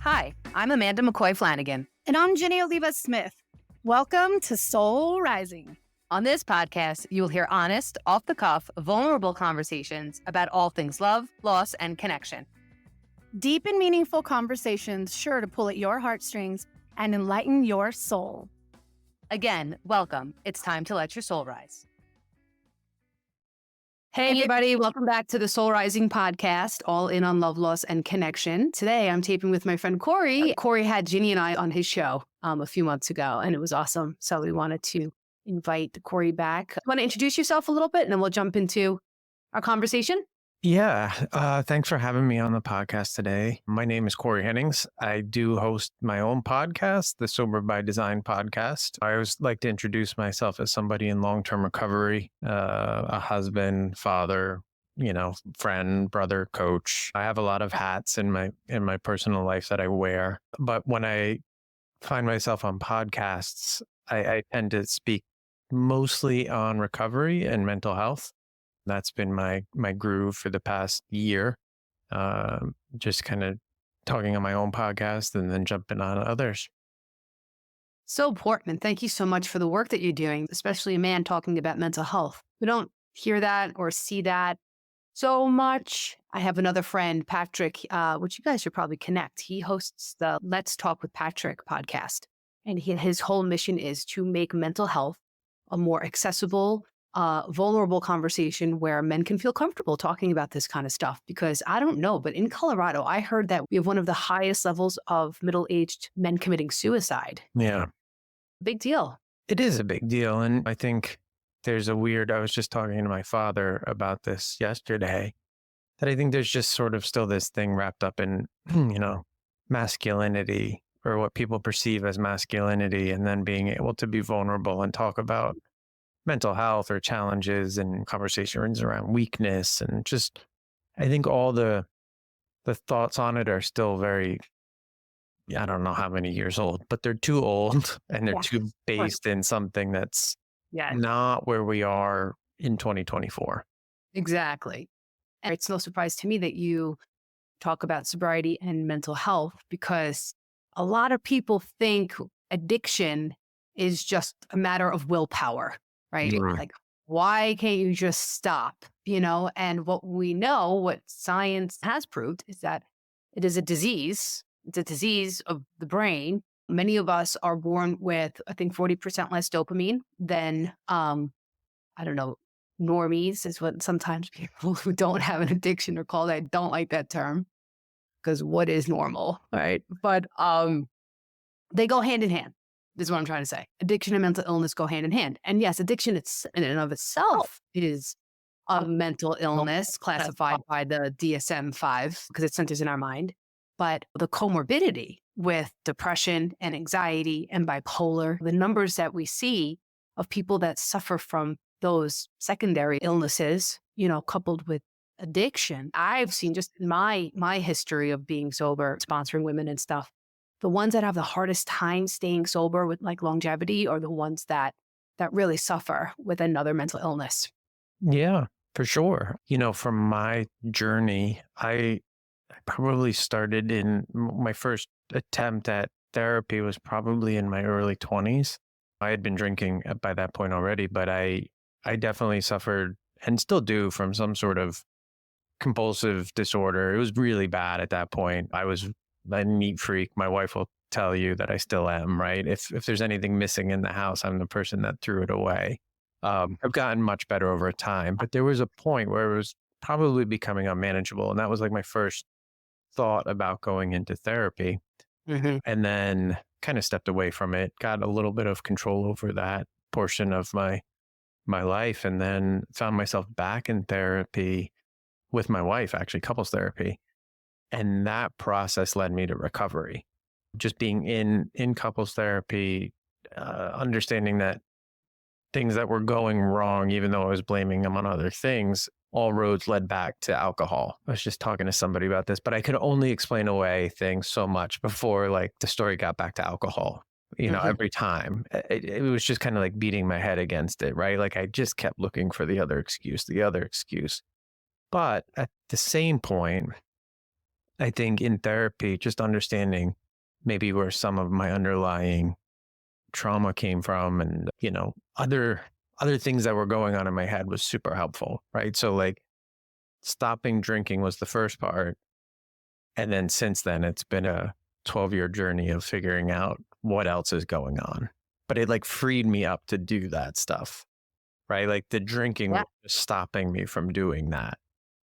Hi, I'm Amanda McCoy Flanagan. And I'm Jenny Oliva Smith. Welcome to Soul Rising. On this podcast, you'll hear honest, off-the-cuff, vulnerable conversations about all things love, loss, and connection. Deep and meaningful conversations sure to pull at your heartstrings and enlighten your soul. Again, welcome. It's time to let your soul rise. Hey, everybody. Welcome back to the Soul Rising podcast, all in on love, loss, and connection. Today, I'm taping with my friend Corey. Corey had Ginny and I on his show a few months ago, and it was awesome. So we wanted to invite Corey back. Want to introduce yourself a little bit, and then we'll jump into our conversation? Yeah. Thanks for having me on the podcast today. My name is Corey Hennings. I do host my own podcast, the Sober by Design podcast. I always like to introduce myself as somebody in long-term recovery, a husband, father, friend, brother, coach. I have a lot of hats in my personal life that I wear. But when I find myself on podcasts, I tend to speak mostly on recovery and mental health. That's been my groove for the past year, just kind of talking on my own podcast and then jumping on others. So important. And thank you so much for the work that you're doing, especially a man talking about mental health. We don't hear that or see that so much. I have another friend, Patrick, which you guys should probably connect. He hosts the Let's Talk with Patrick podcast. And his whole mission is to make mental health a more accessible, vulnerable conversation where men can feel comfortable talking about this kind of stuff. Because I don't know, but in Colorado, I heard that we have one of the highest levels of middle-aged men committing suicide. Yeah. Big deal. It is a big deal. And I think I was just talking to my father about this yesterday, that I think there's just sort of still this thing wrapped up in, masculinity or what people perceive as masculinity, and then being able to be vulnerable and talk about mental health or challenges and conversations around weakness. And just, I think all the thoughts on it are still very, I don't know how many years old, but they're too old and they're too based in something that's not where we are in 2024. Exactly. And it's no surprise to me that you talk about sobriety and mental health, because a lot of people think addiction is just a matter of willpower. Right? Like, why can't you just stop? And what we know, what science has proved, is that it is a disease. It's a disease of the brain. Many of us are born with, I think, 40% less dopamine than, normies is what sometimes people who don't have an addiction are called. I don't like that term, because what is normal, right? But they go hand in hand. This is what I'm trying to say. Addiction and mental illness go hand in hand. And yes, addiction in and of itself is a mental illness classified by the DSM-5 because it centers in our mind. But the comorbidity with depression and anxiety and bipolar, the numbers that we see of people that suffer from those secondary illnesses, coupled with addiction, I've seen just in my history of being sober, sponsoring women and stuff, the ones that have the hardest time staying sober with like longevity are the ones that really suffer with another mental illness. Yeah, for sure. From my journey, I probably started in my first attempt at therapy was probably in my early 20s. I had been drinking by that point already, but I definitely suffered and still do from some sort of compulsive disorder. It was really bad at that point. I was a neat freak. My wife will tell you that I still am, right? If there's anything missing in the house, I'm the person that threw it away. I've gotten much better over time, but there was a point where it was probably becoming unmanageable. And that was like my first thought about going into therapy. Mm-hmm. And then kind of stepped away from it, got a little bit of control over that portion of my life, and then found myself back in therapy with my wife, actually couples therapy. And that process led me to recovery. Just being in couples therapy, understanding that things that were going wrong, even though I was blaming them on other things, all roads led back to alcohol. I was just talking to somebody about this, but I could only explain away things so much before like the story got back to alcohol. Every time it was just kind of like beating my head against it, right? Like I just kept looking for the other excuse. But at the same point, I think in therapy, just understanding maybe where some of my underlying trauma came from and, other things that were going on in my head was super helpful, right? So like stopping drinking was the first part. And then since then, it's been a 12-year journey of figuring out what else is going on. But it like freed me up to do that stuff, right? Like the drinking Yeah. was just stopping me from doing that.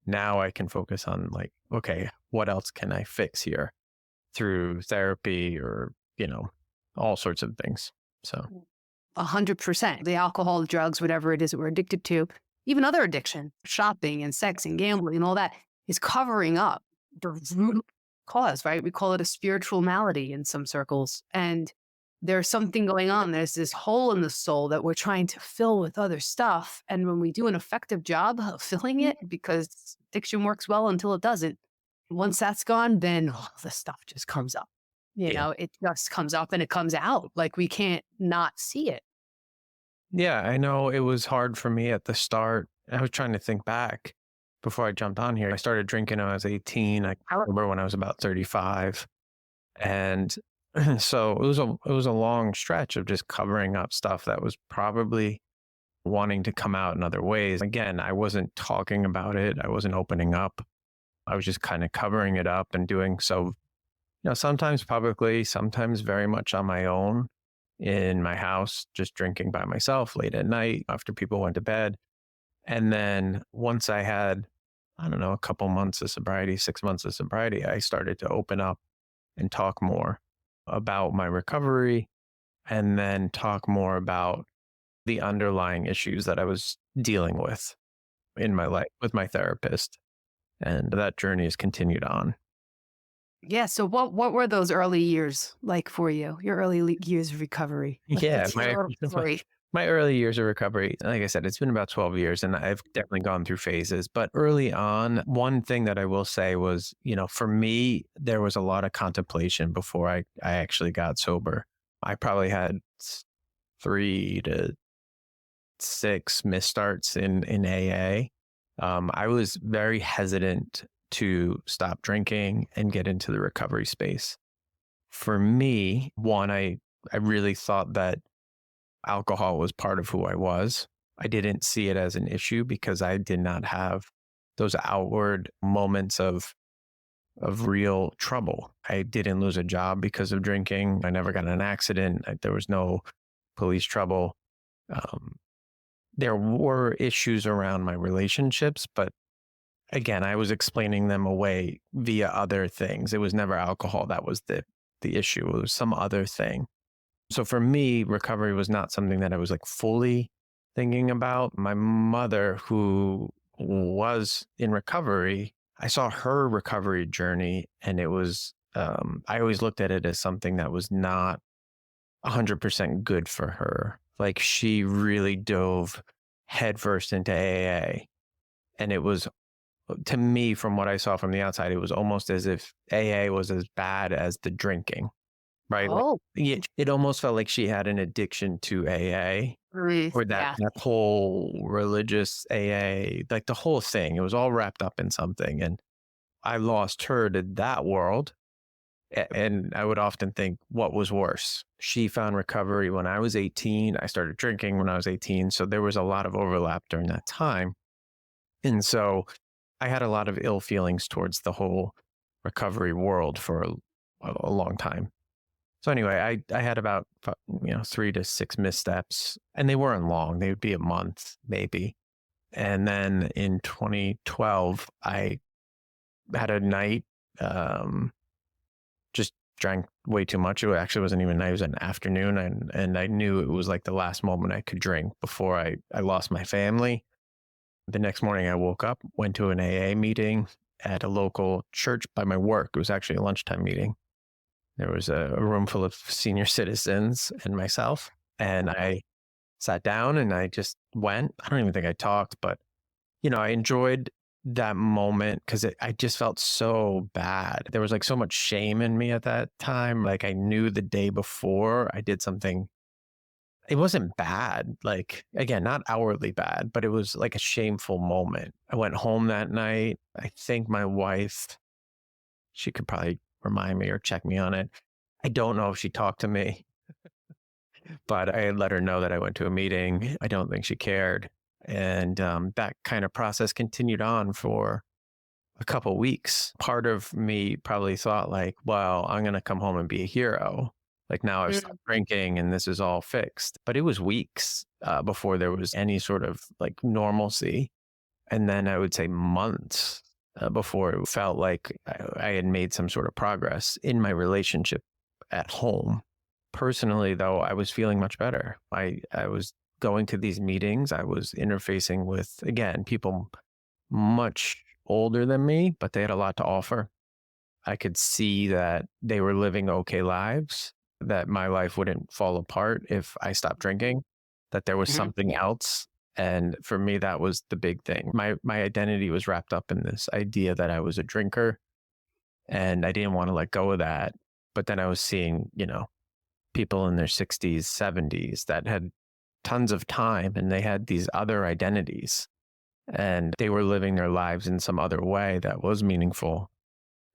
Now I can focus on like, okay, what else can I fix here through therapy or, all sorts of things. So 100%. The alcohol, drugs, whatever it is that we're addicted to, even other addiction, shopping and sex and gambling and all that is covering up the root cause, right? We call it a spiritual malady in some circles. And there's something going on. There's this hole in the soul that we're trying to fill with other stuff. And when we do an effective job of filling it, because addiction works well until it doesn't, once that's gone, then all the stuff just comes up. It just comes up and it comes out. Like we can't not see it. Yeah, I know it was hard for me at the start. I was trying to think back before I jumped on here. I started drinking when I was 18. I remember when I was about 35. And so it was a long stretch of just covering up stuff that was probably wanting to come out in other ways. Again, I wasn't talking about it. I wasn't opening up. I was just kind of covering it up and doing so, sometimes publicly, sometimes very much on my own in my house, just drinking by myself late at night after people went to bed. And then once I had, I don't know, a couple months of sobriety, 6 months of sobriety, I started to open up and talk more about my recovery and then talk more about the underlying issues that I was dealing with in my life with my therapist. And that journey has continued on. Yeah. So what were those early years like for you? Your early years of recovery? Yeah, Let's hear our story. my early years of recovery, like I said, it's been about 12 years and I've definitely gone through phases. But early on, one thing that I will say was, for me, there was a lot of contemplation before I actually got sober. I probably had 3 to 6 misstarts in AA. I was very hesitant to stop drinking and get into the recovery space. For me, one, I really thought that alcohol was part of who I was. I didn't see it as an issue because I did not have those outward moments of real trouble. I didn't lose a job because of drinking. I never got in an accident. There was no police trouble. There were issues around my relationships, but again, I was explaining them away via other things. It was never alcohol that was the issue. It was some other thing. So for me, recovery was not something that I was like fully thinking about. My mother, who was in recovery, I saw her recovery journey and it was, I always looked at it as something that was not 100% good for her. Like she really dove headfirst into AA. And it was, to me, from what I saw from the outside, it was almost as if AA was as bad as the drinking, right? Oh, It almost felt like she had an addiction to AA or yeah. that whole religious AA, like the whole thing. It was all wrapped up in something. And I lost her to that world. And I would often think, what was worse? She found recovery when I was 18. I started drinking when I was 18. So there was a lot of overlap during that time. And so I had a lot of ill feelings towards the whole recovery world for a long time. So anyway, I had about 3 to 6 missteps, and they weren't long. They would be a month, maybe. And then in 2012, I had a night, just drank way too much. It actually wasn't even night, it was an afternoon. And I knew it was like the last moment I could drink before I lost my family. The next morning I woke up, went to an AA meeting at a local church by my work. It was actually a lunchtime meeting. There was a room full of senior citizens and myself. And I sat down and I just went. I don't even think I talked, but, I enjoyed that moment because I just felt so bad. There was like so much shame in me at that time. Like I knew the day before I did something. It wasn't bad, like, again, not outwardly bad, but it was like a shameful moment. I went home that night. I think my wife she could probably remind me or check me on it. I don't know if she talked to me, but I had let her know that I went to a meeting. I don't think she cared. And that kind of process continued on for a couple weeks. Part of me probably thought like, well, I'm going to come home and be a hero. Like now I've stopped drinking and this is all fixed. But it was weeks before there was any sort of like normalcy. And then I would say months before it felt like I had made some sort of progress in my relationship at home. Personally, though, I was feeling much better. I was going to these meetings. I was interfacing with, again, people much older than me, but they had a lot to offer. I could see that they were living okay lives, that my life wouldn't fall apart if I stopped drinking, that there was something else. And for me, that was the big thing. My identity was wrapped up in this idea that I was a drinker, and I didn't want to let go of that. But then I was seeing, people in their 60s, 70s that had tons of time and they had these other identities and they were living their lives in some other way that was meaningful.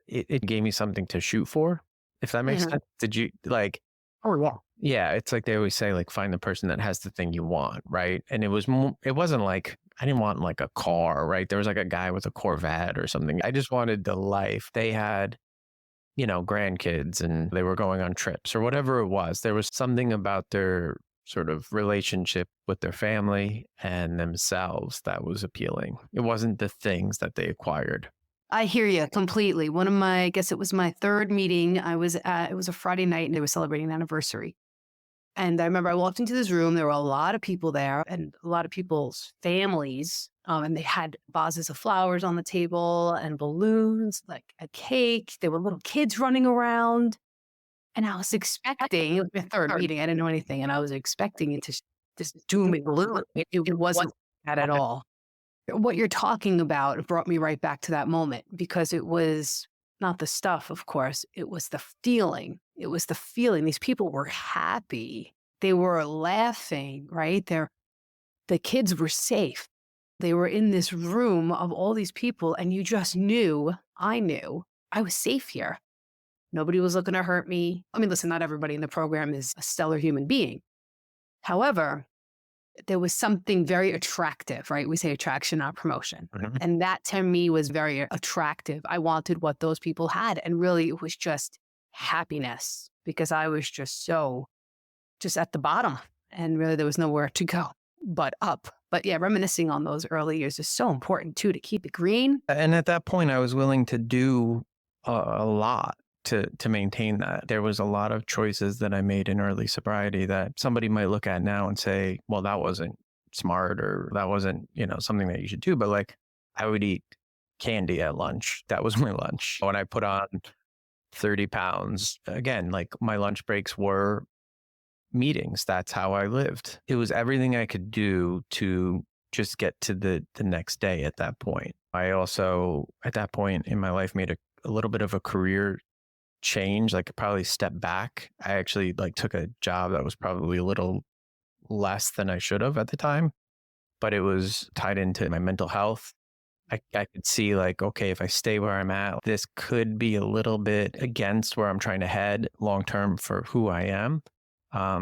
It gave me something to shoot for, if that makes sense. Did you like, Oh, yeah. yeah, it's like they always say, like, find the person that has the thing you want, right? And it wasn't like, I didn't want like a car, right? There was like a guy with a Corvette or something. I just wanted the life. They had, grandkids and they were going on trips or whatever it was. There was something about their sort of relationship with their family and themselves that was appealing. It wasn't the things that they acquired. I hear you completely. I guess it was my third meeting. It was a Friday night and they were celebrating an anniversary. And I remember I walked into this room. There were a lot of people there and a lot of people's families. And they had vases of flowers on the table and balloons, like a cake. There were little kids running around. And I was expecting, it was my third meeting. I didn't know anything. And I was expecting it to just doom and gloom. It wasn't that at all. What you're talking about brought me right back to that moment because it was not the stuff, of course. It was the feeling. It was the feeling. These people were happy. They were laughing, right? The kids were safe. They were in this room of all these people, and you just knew, I was safe here. Nobody was looking to hurt me. I mean, listen, not everybody in the program is a stellar human being. However, there was something very attractive, right? We say attraction, not promotion. And that to me was very attractive. I wanted what those people had. And really, it was just happiness because I was just at the bottom. And really, there was nowhere to go but up. But yeah, reminiscing on those early years is so important too, to keep it green. And at that point, I was willing to do a lot to maintain that. There was a lot of choices that I made in early sobriety that somebody might look at now and say, well, that wasn't smart or that wasn't, something that you should do. But like I would eat candy at lunch. That was my lunch. When I put on 30 pounds, again, like my lunch breaks were meetings. That's how I lived. It was everything I could do to just get to the next day at that point. I also, at that point in my life, made a little bit of a career change, like probably step back. I actually like took a job that was probably a little less than I should have at the time, but it was tied into my mental health. I could see like, okay, if I stay where I'm at, this could be a little bit against where I'm trying to head long-term for who I am.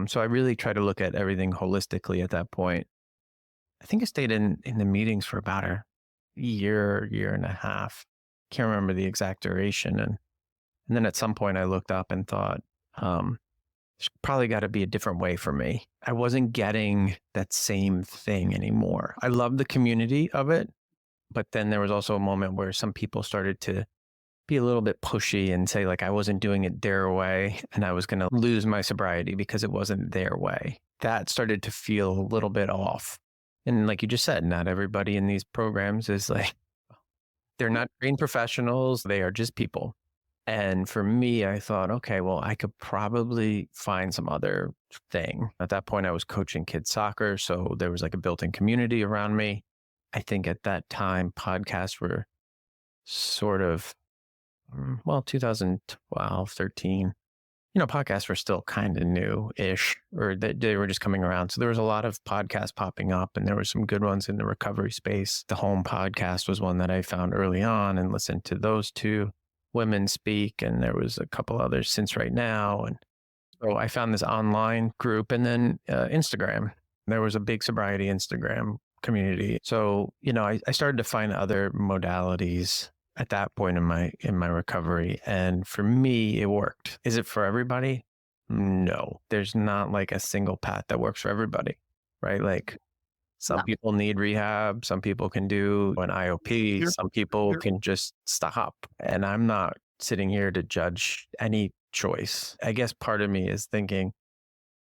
So I really try to look at everything holistically at that point. I think I stayed in the meetings for about a year and a half. Can't remember the exact duration. And then at some point I looked up and thought, there's probably got to be a different way for me. I wasn't getting that same thing anymore. I love the community of it. But then there was also a moment where some people started to be a little bit pushy and say like I wasn't doing it their way and I was going to lose my sobriety because it wasn't their way. That started to feel a little bit off. And like you just said, not everybody in these programs is like, they're not trained professionals. They are just people. And for me, I thought, okay, well, I could probably find some other thing. At that point, I was coaching kids soccer. So there was like a built-in community around me. I think at that time, podcasts were sort of, 2012, 13, podcasts were still kind of new-ish, or they were just coming around. So there was a lot of podcasts popping up and there were some good ones in the recovery space. The Home podcast was one that I found early on and listened to those two. Women Speak, and there was a couple others since Right Now. And so I found this online group, and then Instagram. There was a big sobriety Instagram community. So, I started to find other modalities at that point in my recovery. And for me, it worked. Is it for everybody? No, there's not like a single path that works for everybody, right? Like some No. people need rehab, some people can do an IOP, some people can just stop. And I'm not sitting here to judge any choice. I guess part of me is thinking,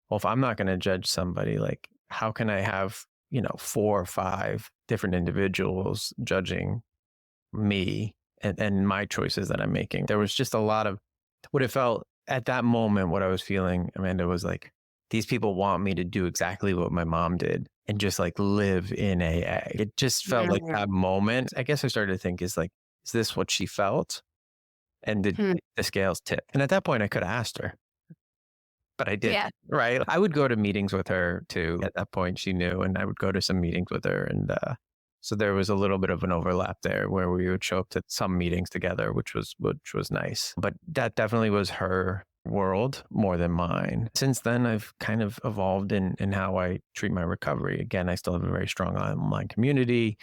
well, if I'm not going to judge somebody, like how can I have, 4 or 5 different individuals judging me and my choices that I'm making? There was just a lot of what it felt at that moment. What I was feeling, Amanda, was like, these people want me to do exactly what my mom did and just like live in AA. It just felt like that moment. I guess I started to think is this what she felt? And did the scales tip? And at that point I could have asked her, but I didn't, right? I would go to meetings with her too. At that point she knew, and I would go to some meetings with her. And so there was a little bit of an overlap there where we would show up to some meetings together, which was nice. But that definitely was her world more than mine. Since then, I've kind of evolved in how I treat my recovery. Again, I still have a very strong online community.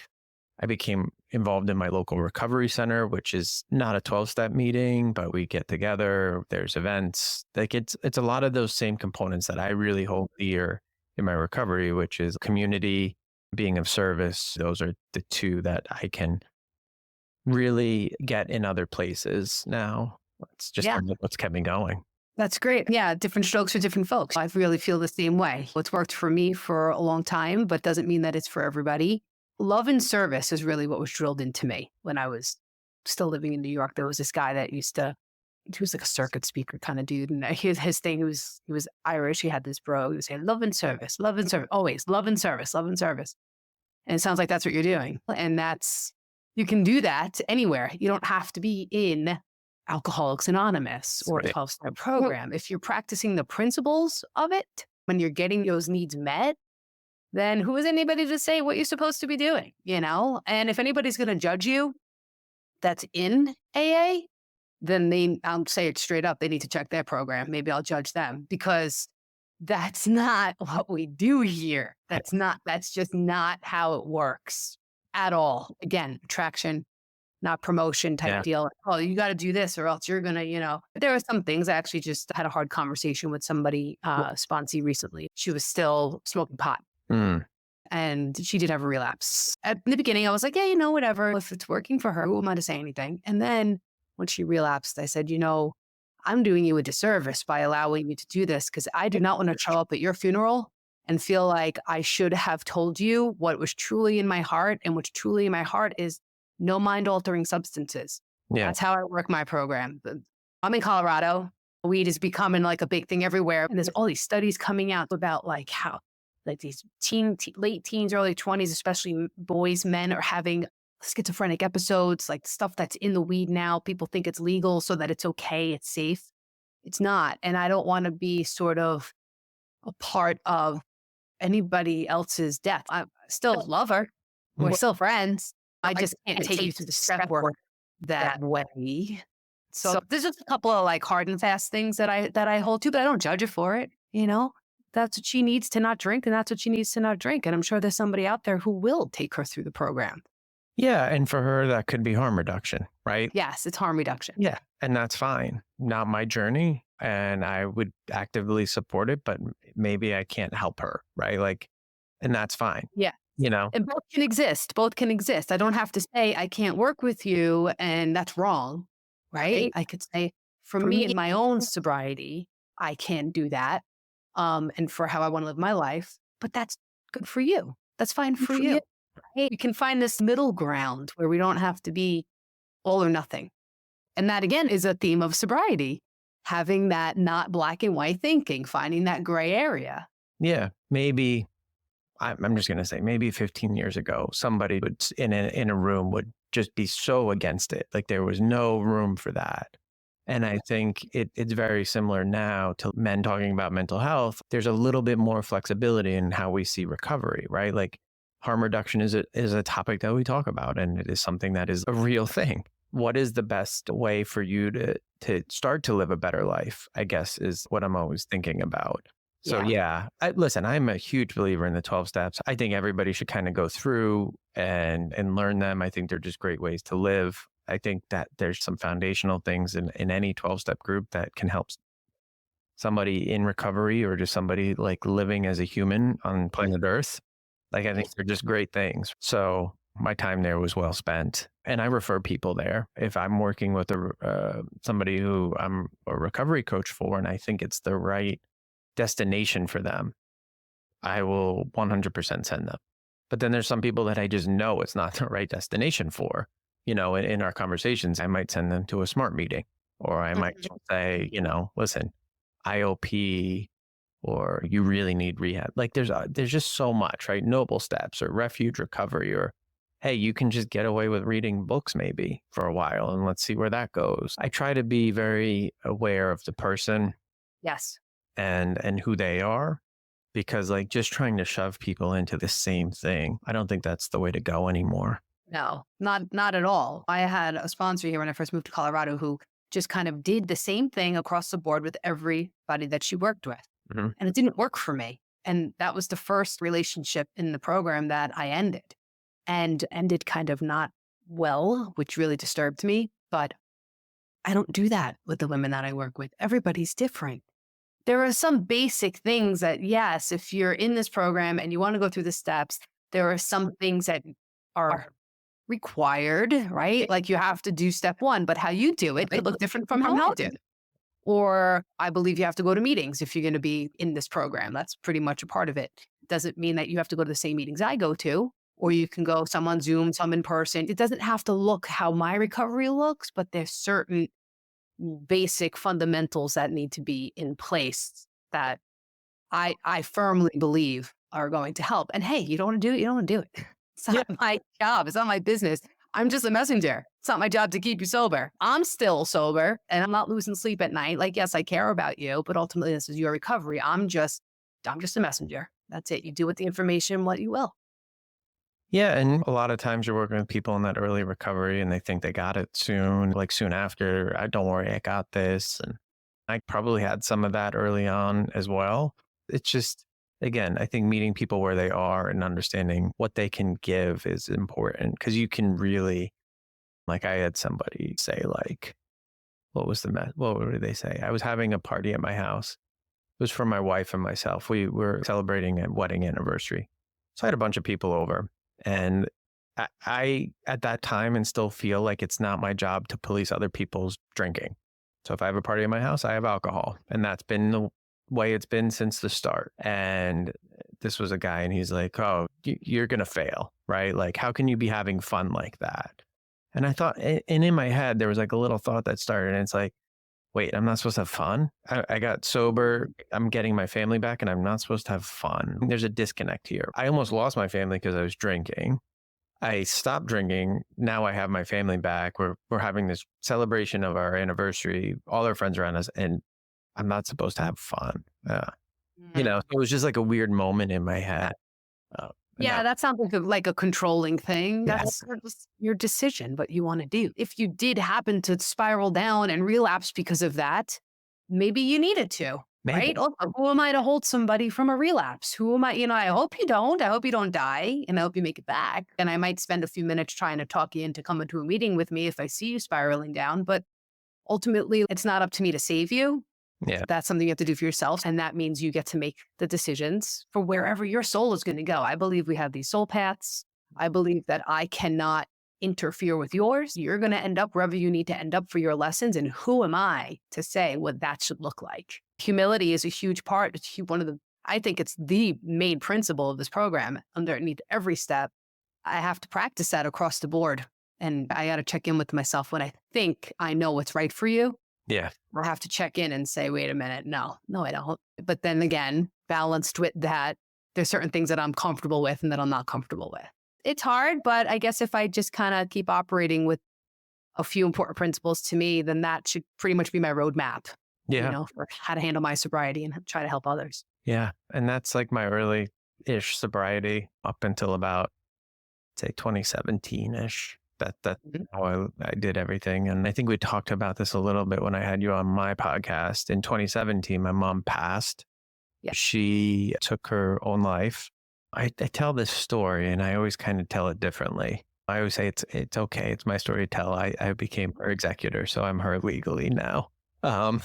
I became involved in my local recovery center, which is not a 12-step meeting, but we get together, there's events. Like it's a lot of those same components that I really hold dear in my recovery, which is community, being of service. Those are the two that I can really get in other places now. It's just what's kept me going. That's great. Yeah, different strokes for different folks. I really feel the same way. What's worked for me for a long time, but doesn't mean that it's for everybody. Love and service is really what was drilled into me when I was still living in New York. There was this guy that he was like a circuit speaker kind of dude. And his thing, he was Irish. He had this bro. He was saying, love and service, always love and service, love and service. And it sounds like that's what you're doing. And you can do that anywhere. You don't have to be in Alcoholics Anonymous or a 12-step program. If you're practicing the principles of it, when you're getting those needs met, then who is anybody to say what you're supposed to be doing, And if anybody's going to judge you that's in AA, then I'll say it straight up, they need to check their program. Maybe I'll judge them, because that's not what we do here. That's just not how it works at all. Again, attraction, not promotion type deal. Oh, you got to do this or else you're going to, There are some things. I actually just had a hard conversation with somebody, sponsee recently. She was still smoking pot. And she did have a relapse. At the beginning, I was like, yeah, whatever. If it's working for her, who am I to say anything? And then when she relapsed, I said, I'm doing you a disservice by allowing you to do this, because I do not want to show up at your funeral and feel like I should have told you what was truly in my heart. And what's truly in my heart is no mind-altering substances. Yeah. That's how I work my program. I'm in Colorado. Weed is becoming like a big thing everywhere. And there's all these studies coming out about like how like these late teens, early 20s, especially boys, men are having schizophrenic episodes, like stuff that's in the weed now. People think it's legal so that it's okay, it's safe. It's not. And I don't want to be sort of a part of anybody else's death. I still love her. We're still friends. I just can't take you through the step work that way. So there's just a couple of like hard and fast things that I hold to, but I don't judge her for it. That's what she needs to not drink, and that's what she needs to not drink. And I'm sure there's somebody out there who will take her through the program. Yeah. And for her, that could be harm reduction, right? Yes, it's harm reduction. Yeah. And that's fine. Not my journey. And I would actively support it, but maybe I can't help her, right? And that's fine. Yeah. And both can exist. I don't have to say I can't work with you and that's wrong, right? I could say for me in my own sobriety, I can do that. And for how I want to live my life, but that's good for you. That's fine for you. Right? We can find this middle ground where we don't have to be all or nothing. And that again is a theme of sobriety, having that not black and white thinking, finding that gray area. Yeah. Maybe, I'm just going to say maybe 15 years ago, somebody would in a room would just be so against it. Like there was no room for that. And I think it's very similar now to men talking about mental health. There's a little bit more flexibility in how we see recovery, right? Like harm reduction is a topic that we talk about, and it is something that is a real thing. what is the best way for you to start to live a better life, I guess, is what I'm always thinking about. So Yeah. listen, I'm a huge believer in the 12 steps. I think everybody should kind of go through and learn them. I think they're just great ways to live. I think that there's some foundational things in any 12-step group that can help somebody in recovery or just somebody like living as a human on planet Earth. Like, I think they're just great things. So my time there was well spent. And I refer people there. If I'm working with somebody who I'm a recovery coach for, and I think it's the right destination for them, I will 100% send them. But then there's some people that I just know it's not the right destination for. In our conversations, I might send them to a SMART meeting, or I might say, listen, IOP, or you really need rehab. Like there's just so much, right? Noble steps or refuge recovery, or hey, you can just get away with reading books maybe for a while and let's see where that goes. I try to be very aware of the person Yes. and who they are, because like just trying to shove people into the same thing, I don't think that's the way to go anymore. No, not at all. I had a sponsor here when I first moved to Colorado who just kind of did the same thing across the board with everybody that she worked with. Mhm. And it didn't work for me. And that was the first relationship in the program that I ended, and ended kind of not well, which really disturbed me. But I don't do that with the women that I work with. Everybody's different. There are some basic things that, yes, if you're in this program and you want to go through the steps, there are some things that are required, right? Like you have to do step one, but how you do it could look different from how I do it. Or I believe you have to go to meetings if you're going to be in this program. That's pretty much a part of it. Doesn't mean that you have to go to the same meetings I go to, or you can go some on Zoom, some in person. It doesn't have to look how my recovery looks, but there's certain basic fundamentals that need to be in place that I firmly believe are going to help. And hey, you don't want to do it, you don't want to do it. It's not my job. It's not my business. I'm just a messenger. It's not my job to keep you sober. I'm still sober and I'm not losing sleep at night. Like, yes, I care about you, but ultimately this is your recovery. I'm just a messenger. That's it. You do with the information what you will. Yeah. And a lot of times you're working with people in that early recovery and they think they got it soon, like soon after. Don't worry, I got this. And I probably had some of that early on as well. It's just, again, I think meeting people where they are and understanding what they can give is important, because you can really, like I had somebody say like, what did they say? I was having a party at my house. It was for my wife and myself. We were celebrating a wedding anniversary. So I had a bunch of people over, and I at that time and still feel like it's not my job to police other people's drinking. So if I have a party at my house, I have alcohol, and that's been the way it's been since the start. And this was a guy, and he's like, oh, you're going to fail, right? Like, how can you be having fun like that? And I thought, and in my head, there was like a little thought that started, and it's like, wait, I'm not supposed to have fun? I got sober, I'm getting my family back, and I'm not supposed to have fun. There's a disconnect here. I almost lost my family because I was drinking. I stopped drinking. Now I have my family back. We're having this celebration of our anniversary, all our friends around us, and I'm not supposed to have fun. It was just like a weird moment in my head. Yeah, that sounds like a controlling thing. That's your decision, what you want to do. If you did happen to spiral down and relapse because of that, maybe you needed to, right? Also, who am I to hold somebody from a relapse? Who am I? I hope you don't. I hope you don't die, and I hope you make it back. And I might spend a few minutes trying to talk you into coming to a meeting with me if I see you spiraling down. But ultimately, it's not up to me to save you. Yeah. That's something you have to do for yourself. And that means you get to make the decisions for wherever your soul is going to go. I believe we have these soul paths. I believe that I cannot interfere with yours. You're going to end up wherever you need to end up for your lessons. And who am I to say what that should look like? Humility is a huge part. It's I think it's the main principle of this program. Underneath every step, I have to practice that across the board. And I got to check in with myself when I think I know what's right for you. Yeah. Or have to check in and say, wait a minute, no, I don't. But then again, balanced with that, there's certain things that I'm comfortable with and that I'm not comfortable with. It's hard, but I guess if I just kind of keep operating with a few important principles to me, then that should pretty much be my roadmap, for how to handle my sobriety and try to help others. Yeah. And that's like my early-ish sobriety up until about, say, 2017-ish. That's Mhm. how I did everything. And I think we talked about this a little bit when I had you on my podcast. In 2017, my mom passed. Yeah. She took her own life. I tell this story and I always kind of tell it differently. I always say it's okay. It's my story to tell. I became her executor, so I'm her legally now. Um,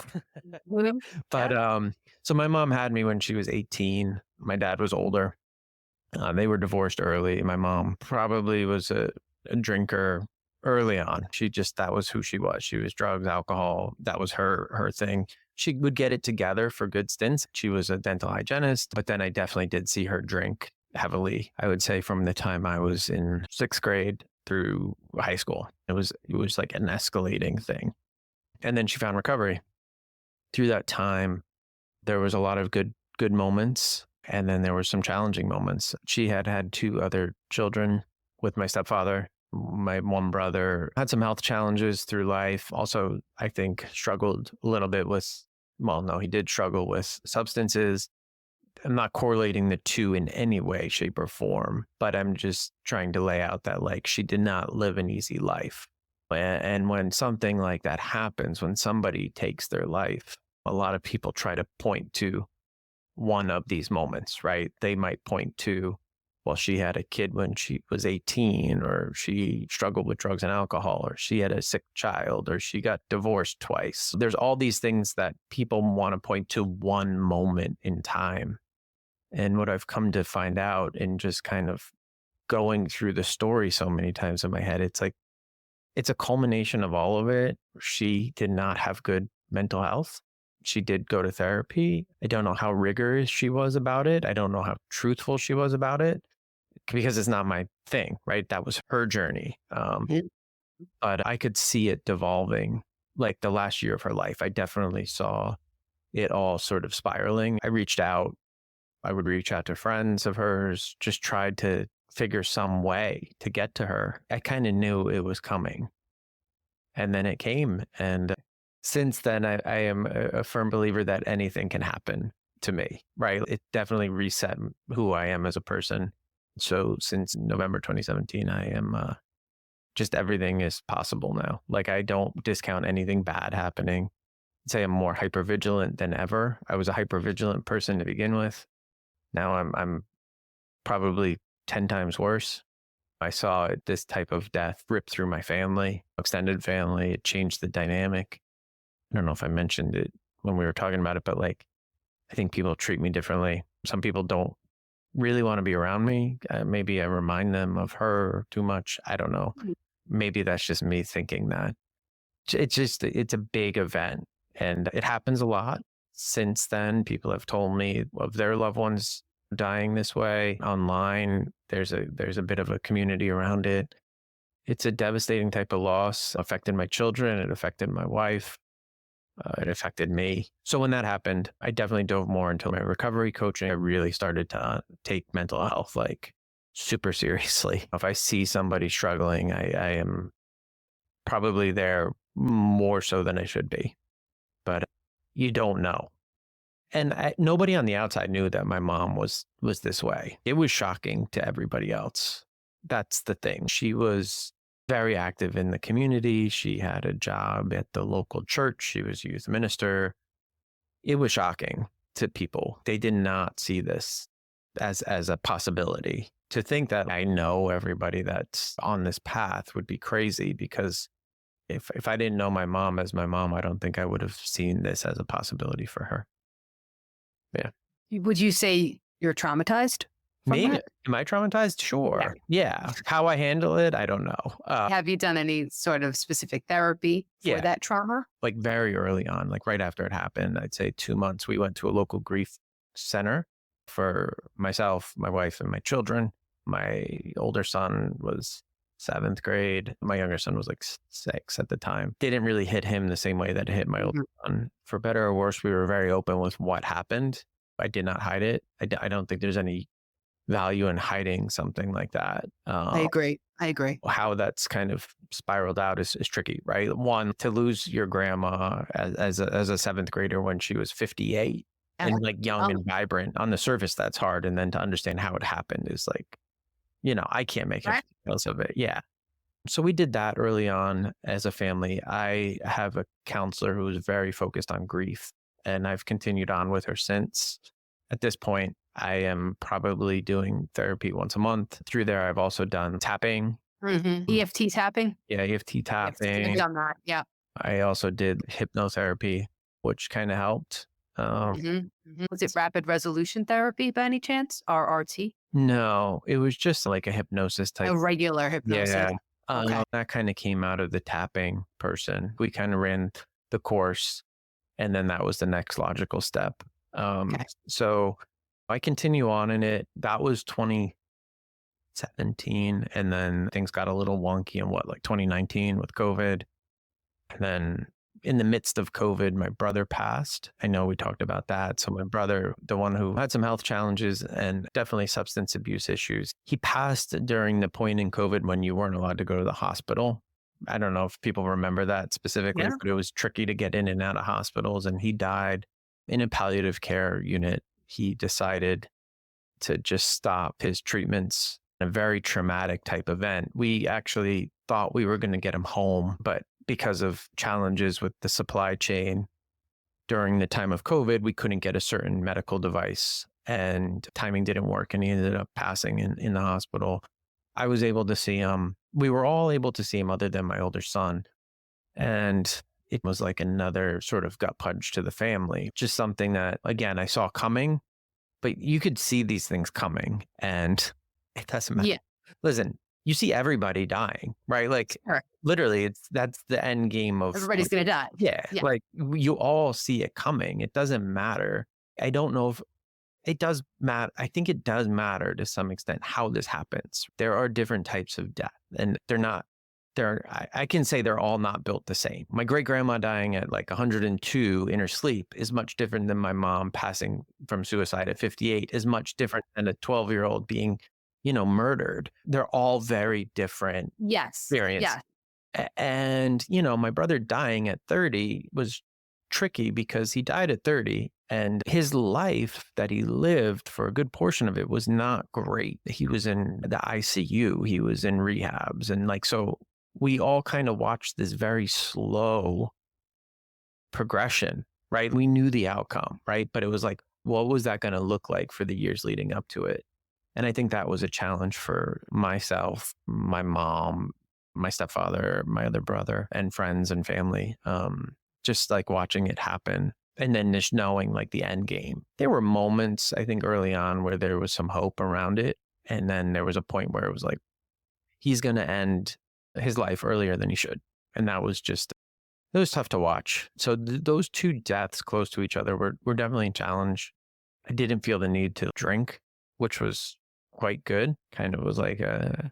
Mhm. but so my mom had me when she was 18. My dad was older. They were divorced early. My mom probably was a drinker early on. That was who she was. She was drugs, alcohol. That was her thing. She would get it together for good stints. She was a dental hygienist, but then I definitely did see her drink heavily. I would say from the time I was in 6th grade through high school. It was like an escalating thing. And then she found recovery. Through that time, there was a lot of good moments, and then there were some challenging moments. She had 2 other children with my stepfather. My one brother had some health challenges through life. Also, I think struggled a little bit he did struggle with substances. I'm not correlating the two in any way, shape, or form, but I'm just trying to lay out that like she did not live an easy life. And when something like that happens, when somebody takes their life, a lot of people try to point to one of these moments, right? They might point to, well, she had a kid when she was 18, or she struggled with drugs and alcohol, or she had a sick child, or she got divorced twice. There's all these things that people want to point to one moment in time. And what I've come to find out in just kind of going through the story so many times in my head, it's like, it's a culmination of all of it. She did not have good mental health. She did go to therapy. I don't know how rigorous she was about it. I don't know how truthful she was about it, because it's not my thing, right? That was her journey. Mhm. But I could see it devolving. Like the last year of her life, I definitely saw it all sort of spiraling. I would reach out to friends of hers, just tried to figure some way to get to her. I kind of knew it was coming. And then it came. And since then, I am a firm believer that anything can happen to me, right? It definitely reset who I am as a person. So since November 2017, I am just everything is possible now. Like I don't discount anything bad happening. I'd say I'm more hypervigilant than ever. I was a hypervigilant person to begin with. Now I'm probably 10 times worse. I saw this type of death rip through my family, extended family. It changed the dynamic. I don't know if I mentioned it when we were talking about it, but like, I think people treat me differently. Some people don't really want to be around me. Maybe I remind them of her too much. I don't know. Maybe that's just me thinking that. It's a big event, and it happens a lot. Since then, people have told me of their loved ones dying this way online. There's a bit of a community around it. It's a devastating type of loss. Affected my children. It affected my wife. It affected me. So when that happened, I definitely dove more into my recovery coaching. I really started to take mental health like super seriously. If I see somebody struggling, I am probably there more so than I should be. But you don't know. And nobody on the outside knew that my mom was this way. It was shocking to everybody else. That's the thing. She was very active in the community. She had a job at the local church. She was a youth minister. It was shocking to people. They did not see this as a possibility. To think that I know everybody that's on this path would be crazy, because if I didn't know my mom as my mom, I don't think I would have seen this as a possibility for her. Yeah. Would you say you're traumatized from Me? that? Am I traumatized? Sure. Yeah. How I handle it, I don't know. Have you done any sort of specific therapy for Yeah. that trauma? Like very early on, like right after it happened, I'd say 2 months, we went to a local grief center for myself, my wife, and my children. My older son was 7th grade. My younger son was like 6 at the time. Didn't really hit him the same way that it hit my older son. For better or worse, we were very open with what happened. I did not hide it. I don't think there's any value in hiding something like that. I agree. How that's kind of spiraled out is tricky, right? One, to lose your grandma as a 7th grader when she was 58 and like young and vibrant, on the surface, that's hard. And then to understand how it happened is like, I can't make heads or tails of it. Yeah. So we did that early on as a family. I have a counselor who is very focused on grief, and I've continued on with her since. At this point, I am probably doing therapy once a month. Through there, I've also done tapping. EFT tapping. Yeah, EFT EFT. I've tapping. done that. Yeah. I also did hypnotherapy, which kind of helped. Was it rapid resolution therapy by any chance? RRT? No, it was just like a hypnosis type. A regular hypnosis. Yeah. Okay. That kind of came out of the tapping person. We kind of ran the course, and then that was the next logical step. Okay. So I continue on in it. That was 2017, and then things got a little wonky in 2019 with COVID. And then in the midst of COVID, my brother passed. I know we talked about that. So my brother, the one who had some health challenges and definitely substance abuse issues, he passed during the point in COVID when you weren't allowed to go to the hospital. I don't know if people remember that specifically, Yeah. but it was tricky to get in and out of hospitals. And he died in a palliative care unit. He decided to just stop his treatments. A very traumatic type event. We actually thought we were going to get him home, but because of challenges with the supply chain during the time of COVID, we couldn't get a certain medical device and timing didn't work, and he ended up passing in the hospital. I was able to see him. We were all able to see him other than my older son. And it was like another sort of gut punch to the family. Just something that, again, I saw coming, but you could see these things coming and it doesn't matter. Yeah. Listen, you see everybody dying, right? Like Sure. literally that's the end game of Everybody's going to die. yeah, Yeah. like you all see it coming. It doesn't matter. I don't know if it does matter. I think it does matter to some extent how this happens. There are different types of death, and I can say they're all not built the same. My great grandma dying at like 102 in her sleep is much different than my mom passing from suicide at 58 is much different than a 12-year-old being, murdered. They're all very different Yes. experiences. Yeah. And, my brother dying at 30 was tricky because he died at 30 and his life that he lived for a good portion of it was not great. He was in the ICU, he was in rehabs. And so we all kind of watched this very slow progression, right? We knew the outcome, right? But it was like, what was that going to look like for the years leading up to it? And I think that was a challenge for myself, my mom, my stepfather, my other brother, and friends and family. Just like watching it happen. And then just knowing like the end game. There were moments, I think, early on where there was some hope around it. And then there was a point where it was like, he's going to end his life earlier than he should. And that was just, it was tough to watch. So those two deaths close to each other were definitely a challenge. I didn't feel the need to drink, which was quite good. Kind of was like,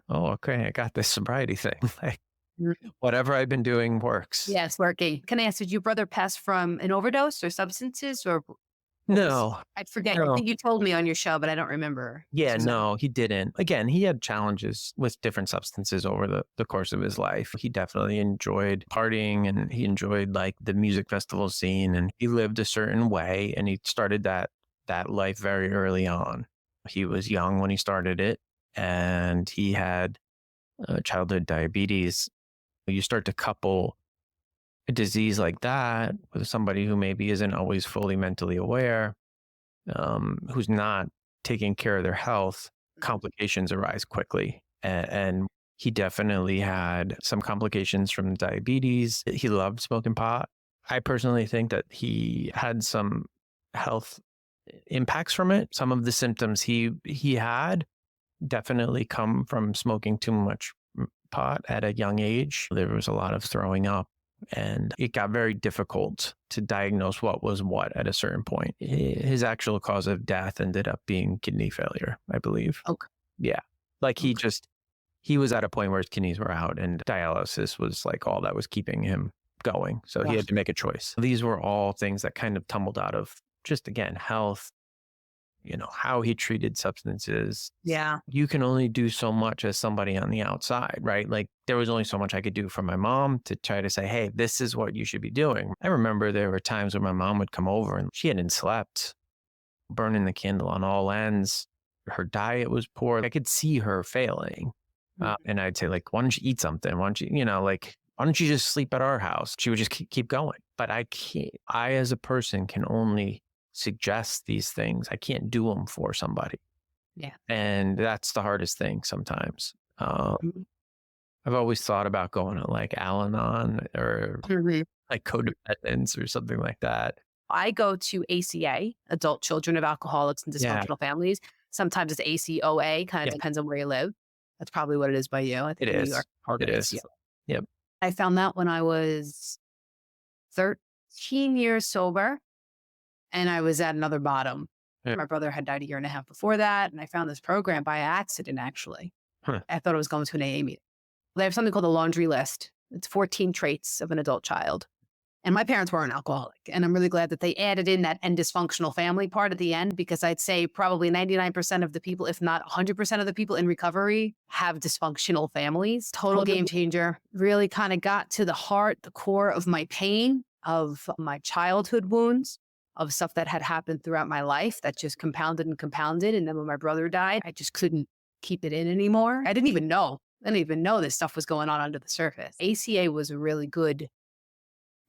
oh, okay, I got this sobriety thing. Like whatever I've been doing works. Yes, working. Can I ask, did your brother pass from an overdose or substances or? No. I forget. No. I think you told me on your show, but I don't remember. Yeah, no, he didn't. Again, he had challenges with different substances over the course of his life. He definitely enjoyed partying and he enjoyed like the music festival scene and he lived a certain way and he started that life very early on. He was young when he started it and he had childhood diabetes. You start to couple a disease like that with somebody who maybe isn't always fully mentally aware, who's not taking care of their health, complications arise quickly. And he definitely had some complications from diabetes. He loved smoking pot. I personally think that he had some health impacts from it. Some of the symptoms he had definitely come from smoking too much pot at a young age. There was a lot of throwing up and it got very difficult to diagnose what was what at a certain point. His actual cause of death ended up being kidney failure, I believe. Okay. Yeah. Like he was at a point where his kidneys were out and dialysis was like all that was keeping him going. So he had to make a choice. These were all things that kind of tumbled out of just, again, health, how he treated substances. Yeah. You can only do so much as somebody on the outside, right? Like there was only so much I could do for my mom to try to say, hey, this is what you should be doing. I remember there were times when my mom would come over and she hadn't slept, burning the candle on all ends. Her diet was poor. I could see her failing. And I'd say like, why don't you eat something? Why don't you, like, why don't you just sleep at our house? She would just keep going. But I can't, I as a person can only suggest these things. I can't do them for somebody. Yeah. And that's the hardest thing sometimes. I've always thought about going to like Al-Anon or like codependence or something like that. I go to ACA, Adult Children of Alcoholics and Dysfunctional Families. Sometimes it's ACOA, kind of depends on where you live. That's probably what it is by you. I think It in is. New York, part It of is. ACA. Yep. I found that when I was 13 years sober and I was at another bottom. Yeah. My brother had died a year and a half before that. And I found this program by accident, actually. I thought I was going to an AA meeting. They have something called a laundry list. It's 14 traits of an adult child. And my parents were an alcoholic. And I'm really glad that they added in that end dysfunctional family part at the end, because I'd say probably 99% of the people, if not 100% of the people in recovery have dysfunctional families. Total game changer. Really kind of got to the heart, the core of my pain, of my childhood wounds, of stuff that had happened throughout my life that just compounded and compounded. And then when my brother died, I just couldn't keep it in anymore. I didn't even know this stuff was going on under the surface. ACA was a really good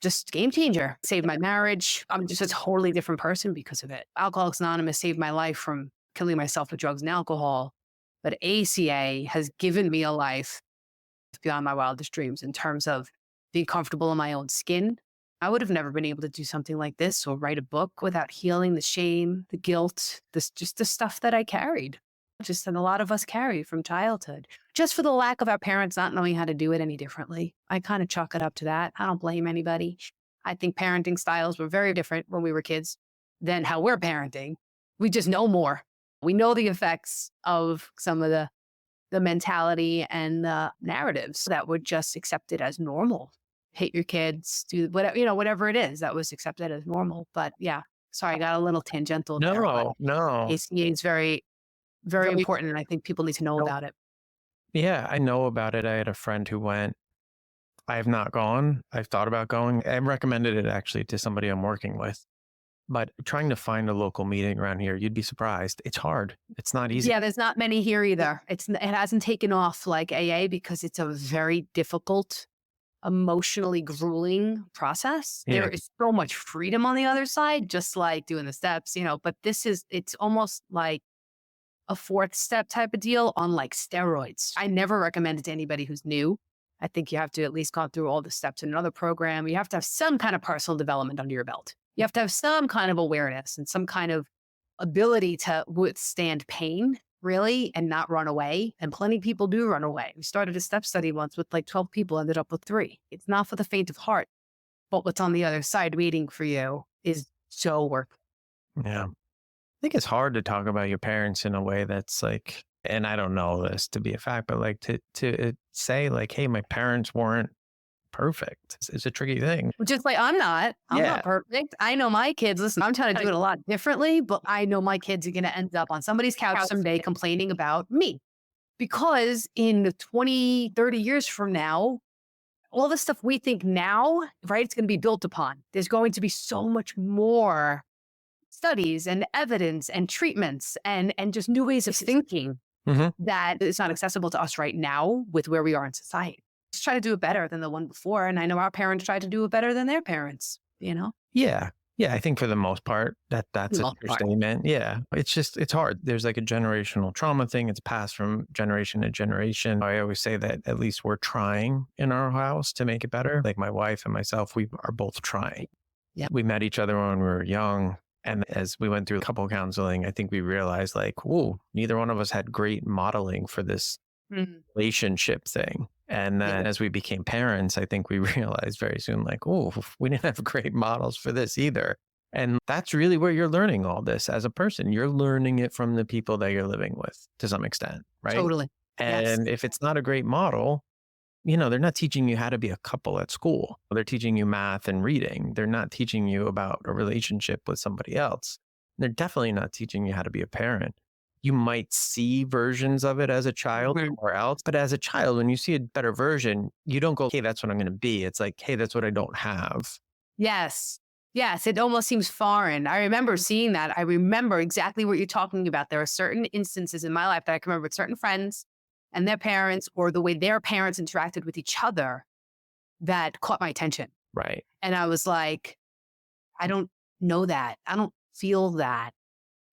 just game changer. Saved my marriage. I'm just a totally different person because of it. Alcoholics Anonymous saved my life from killing myself with drugs and alcohol. But ACA has given me a life beyond my wildest dreams in terms of being comfortable in my own skin. I would have never been able to do something like this or write a book without healing the shame, the guilt, just the stuff that I carried. Just that a lot of us carry from childhood, just for the lack of our parents not knowing how to do it any differently. I kind of chalk it up to that. I don't blame anybody. I think parenting styles were very different when we were kids than how we're parenting. We just know more. We know the effects of some of the mentality and the narratives that were just accepted as normal. Hate your kids, do whatever, whatever it is that was accepted as normal. But yeah, sorry, I got a little tangential there. No. ACA is very important, and I think people need to know about it. Yeah, I know about it. I had a friend who went. I have not gone. I've thought about going. I recommended it actually to somebody I'm working with. But trying to find a local meeting around here, you'd be surprised. It's hard. It's not easy. Yeah, there's not many here either. It hasn't taken off like AA because it's a very difficult, emotionally grueling process. Yeah. There is so much freedom on the other side, just like doing the steps, but it's almost like a fourth step type of deal on like steroids. I never recommend it to anybody who's new. I think you have to at least go through all the steps in another program. You have to have some kind of personal development under your belt. You have to have some kind of awareness and some kind of ability to withstand pain, really, and not run away. And plenty of people do run away. We started a step study once with like 12 people, ended up with 3. It's not for the faint of heart, but what's on the other side waiting for you is so worth it. Yeah. I think it's hard to talk about your parents in a way that's like, and I don't know this to be a fact, but like to say like, hey, my parents weren't perfect. It's a tricky thing. Just like, I'm not perfect. I know my kids, listen, I'm trying to do it a lot differently, but I know my kids are going to end up on somebody's couch someday complaining about me. Because in 20, 30 years from now, all the stuff we think now, right, it's going to be built upon. There's going to be so much more studies and evidence and treatments and just new ways of thinking that it's not accessible to us right now with where we are in society. Just try to do it better than the one before. And I know our parents tried to do it better than their parents, Yeah. Yeah. I think for the most part, that's a statement. Yeah. It's hard. There's like a generational trauma thing. It's passed from generation to generation. I always say that at least we're trying in our house to make it better. Like my wife and myself, we are both trying. Yeah. We met each other when we were young. And as we went through couple counseling, I think we realized like, whoa, neither one of us had great modeling for this relationship thing. And then as we became parents, I think we realized very soon, like, oh, we didn't have great models for this either. And that's really where you're learning all this as a person. You're learning it from the people that you're living with to some extent, right? Totally. And if it's not a great model, they're not teaching you how to be a couple at school. They're teaching you math and reading. They're not teaching you about a relationship with somebody else. They're definitely not teaching you how to be a parent. You might see versions of it as a child somewhere else, but as a child, when you see a better version, you don't go, hey, that's what I'm going to be. It's like, hey, that's what I don't have. Yes. Yes. It almost seems foreign. I remember seeing that. I remember exactly what you're talking about. There are certain instances in my life that I can remember with certain friends and their parents, or the way their parents interacted with each other, that caught my attention. Right. And I was like, I don't know that. I don't feel that.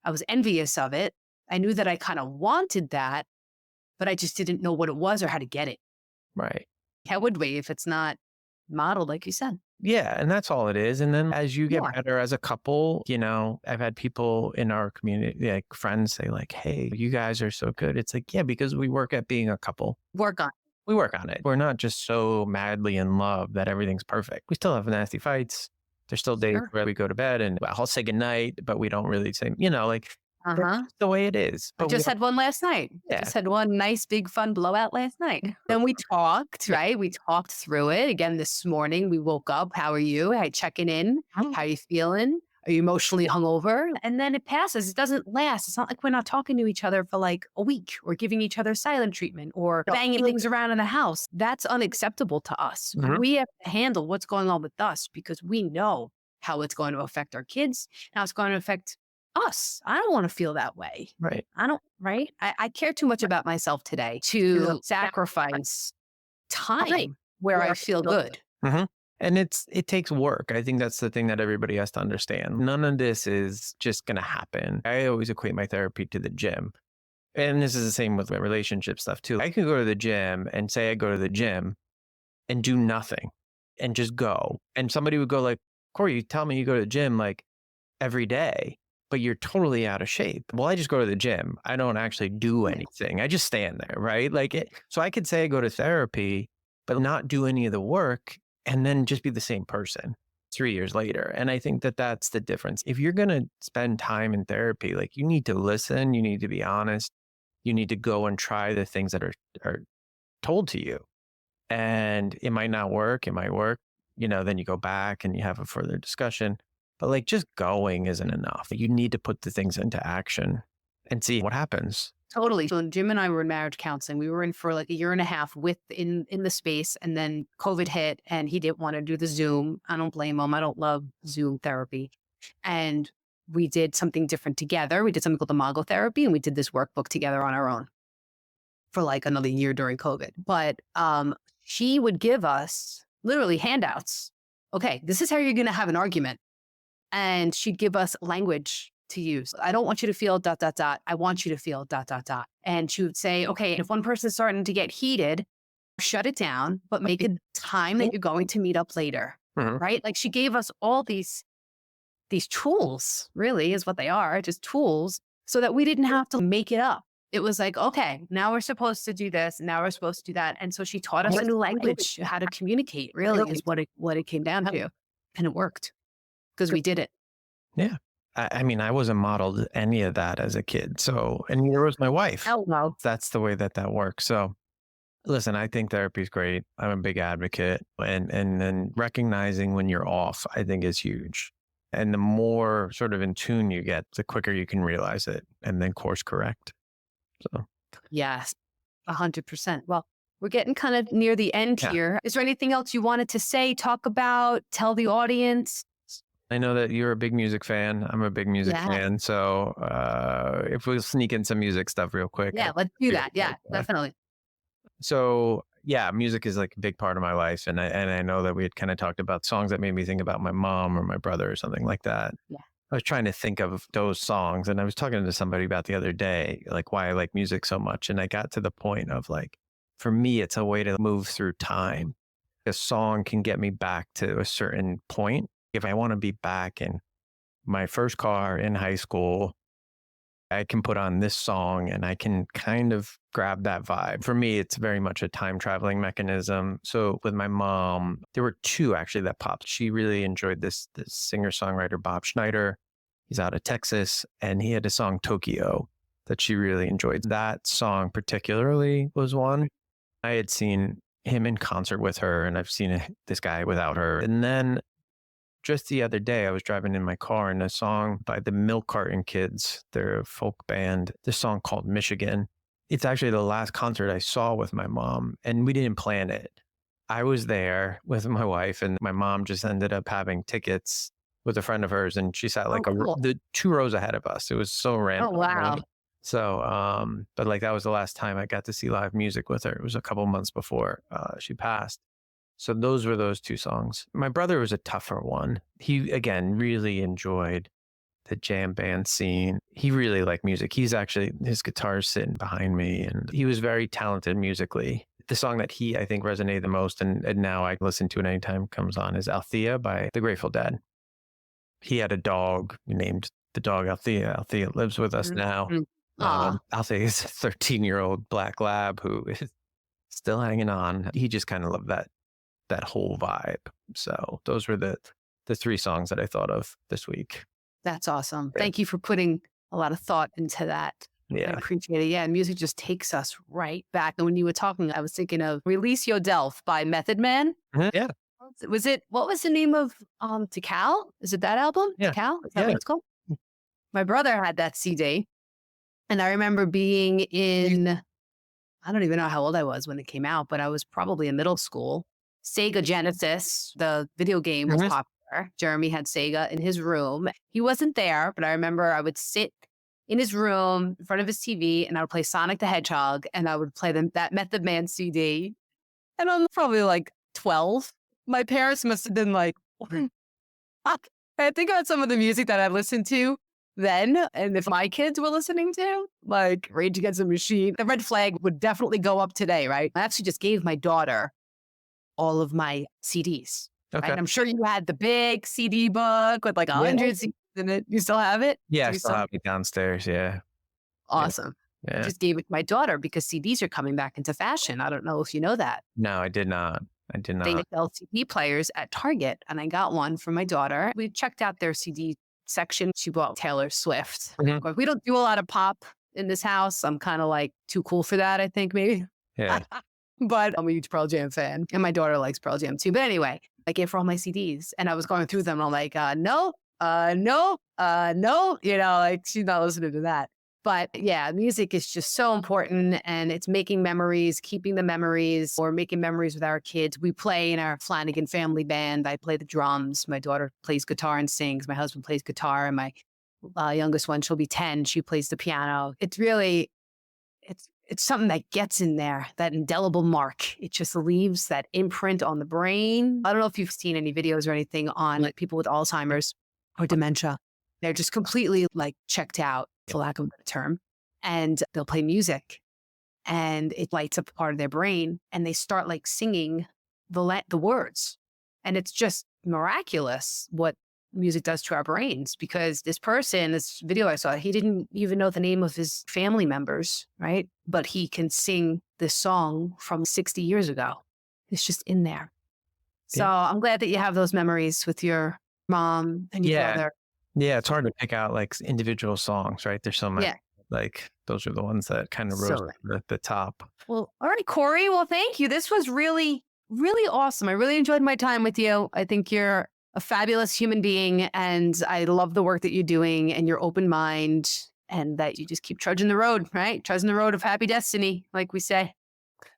I was envious of it. I knew that I kind of wanted that, but I just didn't know what it was or how to get it. Right. How would we if it's not modeled, like you said? Yeah. And that's all it is. And then as you get More. better as a couple, you know, I've had people in our community, like friends, say like, hey, you guys are so good. It's like, yeah, because we work at being a couple. Work on. We work on it. We're not just so madly in love that everything's perfect. We still have nasty fights. There's still days Sure. where we go to bed and I'll say goodnight, but we don't really say, you know, like that's Uh-huh. just the way it is. I But just had one last night. Yeah. Just had one nice, big, fun blowout last night. Then we talked, right? We talked through it. Again, this morning, we woke up. How are you? I checking in. How are you feeling? Are you emotionally hungover? And then it passes. It doesn't last. It's not like we're not talking to each other for like a week or giving each other silent treatment or banging things around in the house. That's unacceptable to us. Mhm. We have to handle what's going on with us because we know how it's going to affect our kids, how it's going to affect us. I don't want to feel that way. right. I don't, right? I care too much about myself today to sacrifice time where I feel good. And it takes work. I think that's the thing that everybody has to understand. None of this is just going to happen. I always equate my therapy to the gym. And this is the same with my relationship stuff too. I can go to the gym and say I go to the gym and do nothing and just go. And somebody would go like, Corey, you tell me you go to the gym like every day, but you're totally out of shape. Well, I just go to the gym. I don't actually do anything. I just stand there, right? Like it. So I could say I go to therapy, but not do any of the work and then just be the same person 3 years later. And I think that that's the difference. If you're going to spend time in therapy, like you need to listen, you need to be honest, you need to go and try the things that are told to you. And it might not work. It might work. You know, then you go back and you have a further discussion. But like just going isn't enough. You need to put the things into action and see what happens. Totally. So Jim and I were in marriage counseling. We were in for like a year and a half in the space, and then COVID hit and he didn't want to do the Zoom. I don't blame him. I don't love Zoom therapy. And we did something different together. We did something called imago therapy, and we did this workbook together on our own for like another year during COVID. But she would give us literally handouts. Okay, this is how you're going to have an argument. And she'd give us language to use. I don't want you to feel ... I want you to feel ... And she would say, okay, if one person's starting to get heated, shut it down, but make a time that you're going to meet up later, right? Like she gave us all these tools, really is what they are, just tools, so that we didn't have to make it up. It was like, okay, now we're supposed to do this. Now we're supposed to do that. And so she taught us a new language, how to communicate, really is what it came down to. And it worked because we did it. Yeah. I mean, I wasn't modeled any of that as a kid. So, and neither was my wife. Oh, no. That's the way that works. So listen, I think therapy is great. I'm a big advocate. And then recognizing when you're off, I think is huge. And the more sort of in tune you get, the quicker you can realize it and then course correct. So Yes, 100%. Well, we're getting kind of near the end here. Is there anything else you wanted to say, talk about, tell the audience? I know that you're a big music fan. I'm a big music fan. So if we'll sneak in some music stuff real quick. Yeah, let's do that. Yeah, definitely. So yeah, music is like a big part of my life. And I know that we had kind of talked about songs that made me think about my mom or my brother or something like that. Yeah. I was trying to think of those songs, and I was talking to somebody about the other day, like why I like music so much. And I got to the point of like, for me, it's a way to move through time. A song can get me back to a certain point. If I want to be back in my first car in high school, I can put on this song and I can kind of grab that vibe. For me, it's very much a time traveling mechanism. So with my mom, there were two actually that popped. She really enjoyed this singer-songwriter, Bob Schneider. He's out of Texas, and he had a song, Tokyo, that she really enjoyed. That song particularly was one. I had seen him in concert with her, and I've seen this guy without her. And then just the other day, I was driving in my car, and a song by the Milk Carton Kids, they're a folk band, this song called Michigan. It's actually the last concert I saw with my mom, and we didn't plan it. I was there with my wife, and my mom just ended up having tickets with a friend of hers, and she sat like the 2 rows ahead of us. It was so random. Oh, wow. Right? So, but like that was the last time I got to see live music with her. It was a couple months before she passed. So those were those two songs. My brother was a tougher one. He, again, really enjoyed the jam band scene. He really liked music. His guitar's sitting behind me, and he was very talented musically. The song that I think resonated the most, and now I listen to it anytime it comes on, is Althea by the Grateful Dead. He had a dog. We named the dog Althea. Althea lives with us now. Althea is a 13-year-old black lab who is still hanging on. He just kind of loved that whole vibe. So those were the three songs that I thought of this week. That's awesome. Thank you for putting a lot of thought into that. Yeah. I appreciate it. Yeah, and music just takes us right back. And when you were talking, I was thinking of Release Your Delf by Method Man. Yeah. What was the name of Tikal? Is it that album? Yeah. Tikal? Is that what it's called? My brother had that CD. And I remember being I don't even know how old I was when it came out, but I was probably in middle school. Sega Genesis, the video game, was popular. Jeremy had Sega in his room. He wasn't there, but I remember I would sit in his room in front of his TV and I would play Sonic the Hedgehog and I would play that Method Man CD. And I'm probably like 12. My parents must have been like, I think about some of the music that I listened to then. And if my kids were listening to, like Rage Against the Machine, the red flag would definitely go up today, right? I actually just gave my daughter all of my CDs. Okay. Right? I'm sure you had the big CD book with like 100 CDs in it. You still have it? Yeah, I still have it downstairs. Yeah. Awesome. Yeah. I just gave it to my daughter because CDs are coming back into fashion. I don't know if you know that. No, I did not. They sell CD players at Target, and I got one for my daughter. We checked out their CD section. She bought Taylor Swift. But we don't do a lot of pop in this house. I'm kind of like too cool for that, I think, maybe. Yeah. But I'm a huge Pearl Jam fan, and my daughter likes Pearl Jam too. But anyway, I gave her all my CDs, and I was going through them. And I'm like, no, like she's not listening to that. But yeah, music is just so important, and it's making memories, keeping the memories, or making memories with our kids. We play in our Flanagan family band. I play the drums. My daughter plays guitar and sings. My husband plays guitar, and my youngest one, she'll be 10. She plays the piano. It's really, it's something that gets in there, that indelible mark. It just leaves that imprint on the brain. I don't know if you've seen any videos or anything on like people with Alzheimer's or dementia. They're just completely like checked out, for lack of a better term. And they'll play music and it lights up a part of their brain and they start like singing the words. And it's just miraculous what music does to our brains, because this video I saw, he didn't even know the name of his family members, right? But he can sing this song from 60 years ago. It's just in there. So I'm glad that you have those memories with your mom and your brother. Yeah, it's hard to pick out like individual songs, right? There's so many. Yeah. Like those are the ones that kind of rose to the top. Well, all right, Corey. Well, thank you. This was really, really awesome. I really enjoyed my time with you. I think you're a fabulous human being, and I love the work that you're doing and your open mind, and that you just keep trudging the road, right? Trudging the road of happy destiny, like we say.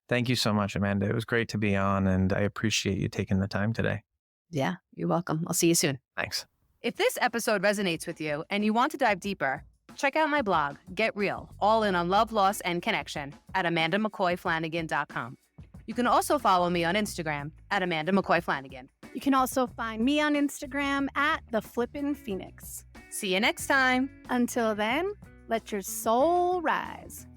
Thank you so much, Amanda. It was great to be on, and I appreciate you taking the time today. Yeah, you're welcome. I'll see you soon. Thanks. If this episode resonates with you and you want to dive deeper, check out my blog, Get Real, all in on love, loss, and connection at AmandaMcCoyFlanagan.com. You can also follow me on Instagram at Amanda McCoy Flanagan. You can also find me on Instagram at The Flippin' Phoenix. See you next time. Until then, let your soul rise.